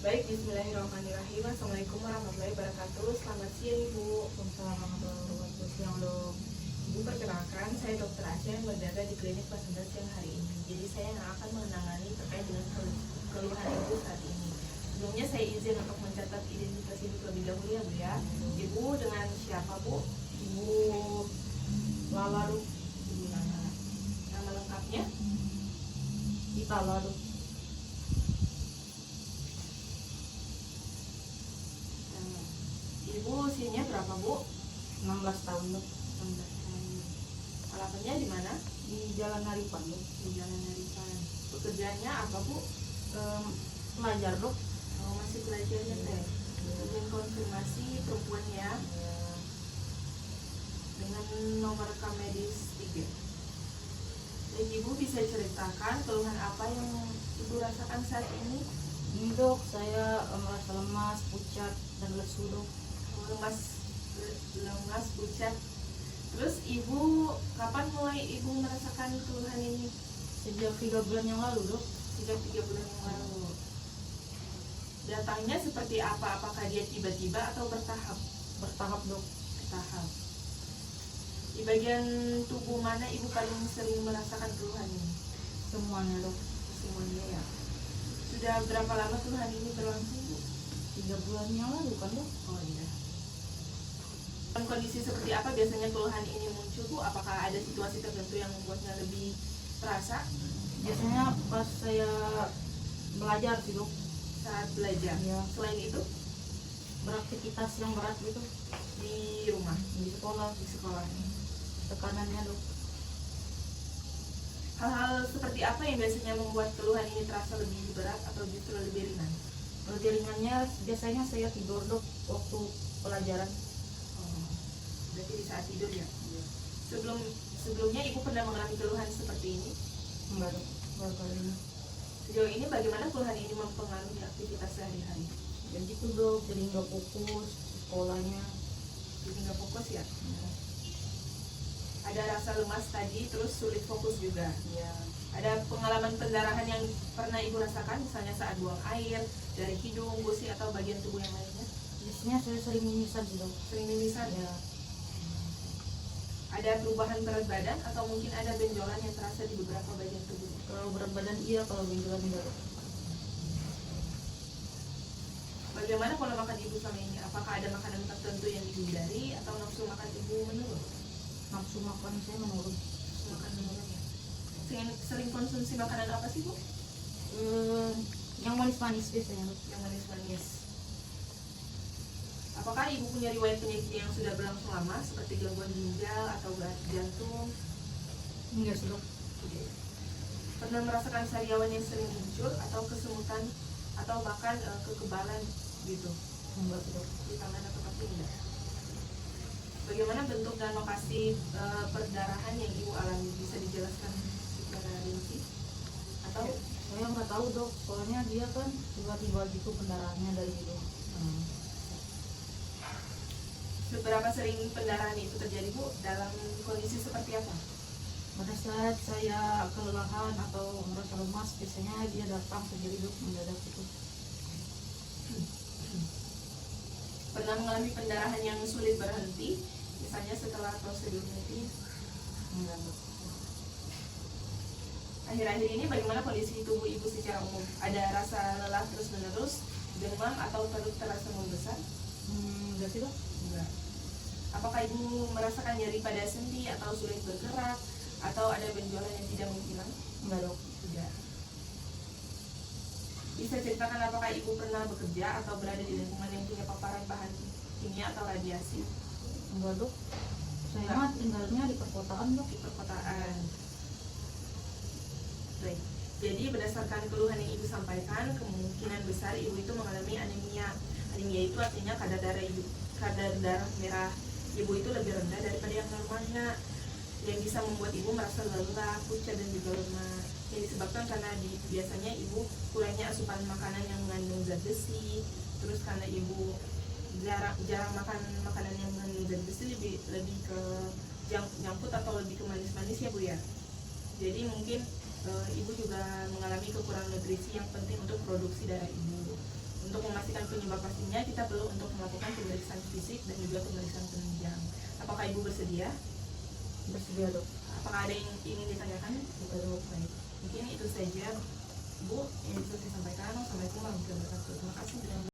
Baik, bismillahirrahmanirrahim. Assalamualaikum warahmatullahi wabarakatuh. Selamat siang Ibu. Waalaikumsalam warahmatullahi wabarakatuh. Siang dok. Ibu, perkenalkan, saya Dr. Asya yang berada di klinik Pasenda siang hari ini. Jadi saya yang akan menangani terkait dengan keluhan Ibu saat ini. Sebelumnya saya izin untuk mencatat identitas Ibu terlebih dahulu ya Bu ya. Ibu dengan siapa Bu? Ibu Lala dok. Ibu Nana. Nama lengkapnya? Itala dok. Ibu usianya berapa Bu? 16 tahun dok. 16 tahun. Alamatnya di mana? Di Jalan Haripan dok. Di Jalan Haripan. Pekerjaannya apa Bu? Pelajar dok. Oh, masih belajar ya Teh. Izin konfirmasi perempuan ya, dengan nomor rekam medis 3. Dan Ibu bisa ceritakan keluhan apa yang Ibu rasakan saat ini? Ini dok, saya merasa lemas, pucat, dan lesu dok. Lemas, pucat. Terus Ibu kapan mulai Ibu merasakan keluhan ini? Sejak 3 bulan yang lalu dok. Sejak 3 bulan yang lalu. Datangnya seperti apa? Apakah dia tiba-tiba atau bertahap? Bertahap dok. Bertahap. Di bagian tubuh mana Ibu paling sering merasakan keluhan ini? Semuanya dok. Semuanya ya. Sudah berapa lama keluhan ini berlangsung Bu? 3 bulan yang lalu kan dok. Oh iya. Dalam kondisi seperti apa biasanya keluhan ini muncul Bu? Apakah ada situasi tertentu yang membuatnya lebih terasa? Biasanya pas saya belajar sih dok. Saat belajar. Ya. Selain itu Beraktivitas yang berat gitu di rumah, di sekolah. di sekolah. Tekanannya dok. Hal-hal seperti apa yang biasanya membuat keluhan ini terasa lebih berat atau justru lebih ringan? Lebih ringannya biasanya saya tidur dok waktu pelajaran. Oh, berarti di saat tidur ya? Sebelumnya Ibu pernah mengalami keluhan seperti ini? Enggak dok, baru kali ini. Sejauh ini bagaimana keluhan ini mempengaruhi aktivitas sehari-hari? Ya gitu dok, jadi nggak fokus sekolahnya. Jadi nggak fokus ya? Ada rasa lemas tadi, terus sulit fokus juga. Ya, Ada pengalaman pendarahan yang pernah Ibu rasakan, misalnya saat buang air dari hidung, gusi, atau bagian tubuh yang lainnya? biasanya saya sering mimisan sih dok. Sering mimisan? Ya, Ada perubahan berat badan atau mungkin ada benjolan yang terasa di beberapa bagian tubuh? kalau berat badan iya, kalau benjolan enggak dok. Bagaimana pola makan Ibu selama ini? Apakah ada makanan tertentu yang dihindari atau nafsu makan Ibu menurun? Nafsu makan saya menurun. Makan menurun ya? Sering konsumsi makanan apa sih Bu? Yang manis-manis biasanya dok. Yang manis-manis. Apakah Ibu punya riwayat penyakit yang sudah berlangsung lama seperti gangguan ginjal atau jantung? Enggak sih dok. Pernah merasakan sariawan yang sering muncul atau kesemutan atau bahkan kekebalan gitu Enggak sih dok. di tangan atau kaki? Enggak. Bagaimana bentuk dan lokasi perdarahan yang Ibu alami? Bisa dijelaskan secara rinci? Atau Saya nggak tahu dok, soalnya dia kan tiba-tiba gitu pendarahannya dari hidung. seberapa sering pendarahan itu terjadi Bu? Dalam kondisi seperti apa? Pada saat saya kelelahan atau merasa lemas, biasanya dia datang sendiri dok, mendadak gitu. Pernah mengalami pendarahan yang sulit berhenti, misalnya setelah prosedur medis? Enggak dok. Akhir-akhir ini bagaimana kondisi tubuh Ibu secara umum? Ada rasa lelah terus-menerus, demam atau perut terasa membesar? Enggak sih dok. Enggak. Apakah Ibu merasakan nyeri pada sendi atau sulit bergerak atau ada benjolan yang tidak menghilang? Enggak dok. Tidak. Bisa ceritakan apakah Ibu pernah bekerja atau berada di lingkungan yang punya paparan bahan kimia atau radiasi? Enggak dok. Saya Enggak. mah tinggalnya di perkotaan dok. Di perkotaan. Baik. Jadi berdasarkan keluhan yang Ibu sampaikan, kemungkinan besar Ibu itu mengalami anemia. Anemia itu artinya kadar darah merah Ibu itu lebih rendah daripada yang normalnya, yang bisa membuat Ibu merasa lelah, pucat dan juga lemah. Yang disebabkan karena biasanya Ibu kurangnya asupan makanan yang mengandung zat besi, terus karena Ibu jarang makan makanan yang mengandung zat besi, lebih ke nyangkut atau lebih ke manis-manis ya Bu ya. Jadi mungkin Ibu juga mengalami kekurangan nutrisi yang penting untuk produksi darah Ibu. Untuk memastikan penyebab pastinya, kita perlu untuk melakukan pemeriksaan fisik dan juga pemeriksaan penunjang. Apakah Ibu bersedia? Bersedia dok. Apakah ada yang ingin ditanyakan? Kita dok. Baik, mungkin itu saja Bu yang bisa saya sampaikan. Wassalamualaikum warahmatullahi wabarakatuh. Terima kasih.